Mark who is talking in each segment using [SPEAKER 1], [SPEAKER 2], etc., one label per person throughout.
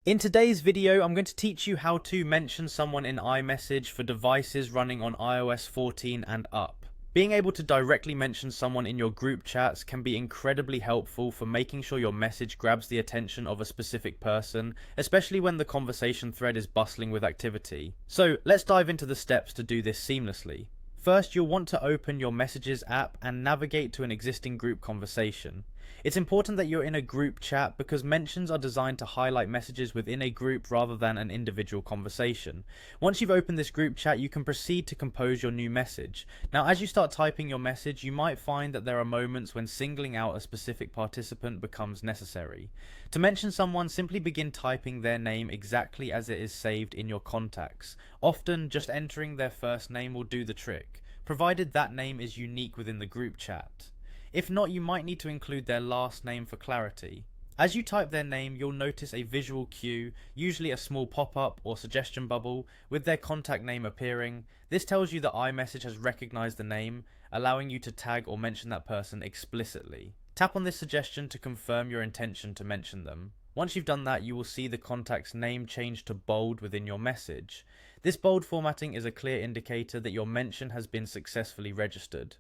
[SPEAKER 1] In today's video, I'm going to teach you how to mention someone in iMessage for devices running on iOS 14 and up. Being able to directly mention someone in your group chats can be incredibly helpful for making sure your message grabs the attention of a specific person, especially when the conversation thread is bustling with activity. So let's dive into the steps to do this seamlessly. First, you'll want to open your Messages app and navigate to an existing group conversation. It's important that you're in a group chat because mentions are designed to highlight messages within a group rather than an individual conversation. Once you've opened this group chat, you can proceed to compose your new message. Now, as you start typing your message, you might find that there are moments when singling out a specific participant becomes necessary. To mention someone, simply begin typing their name exactly as it is saved in your contacts. Often, just entering their first name will do the trick, provided that name is unique within the group chat. If not, you might need to include their last name for clarity. As you type their name, you'll notice a visual cue, usually a small pop-up or suggestion bubble, with their contact name appearing. This tells you that iMessage has recognized the name, allowing you to tag or mention that person explicitly. Tap on this suggestion to confirm your intention to mention them. Once you've done that, you will see the contact's name change to bold within your message. This bold formatting is a clear indicator that your mention has been successfully registered.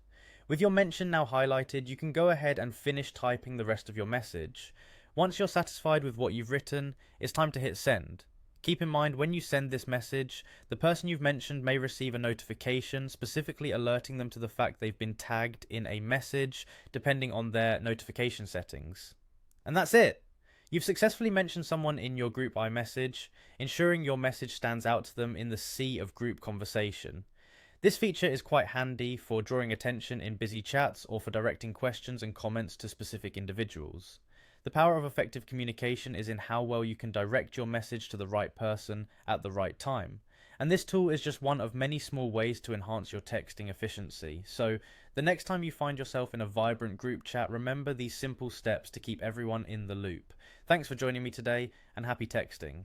[SPEAKER 1] With your mention now highlighted, you can go ahead and finish typing the rest of your message. Once you're satisfied with what you've written, it's time to hit send. Keep in mind, when you send this message, the person you've mentioned may receive a notification specifically alerting them to the fact they've been tagged in a message, depending on their notification settings. And that's it! You've successfully mentioned someone in your group iMessage, ensuring your message stands out to them in the sea of group conversation. This feature is quite handy for drawing attention in busy chats or for directing questions and comments to specific individuals. The power of effective communication is in how well you can direct your message to the right person at the right time. And this tool is just one of many small ways to enhance your texting efficiency. So the next time you find yourself in a vibrant group chat, remember these simple steps to keep everyone in the loop. Thanks for joining me today, and happy texting.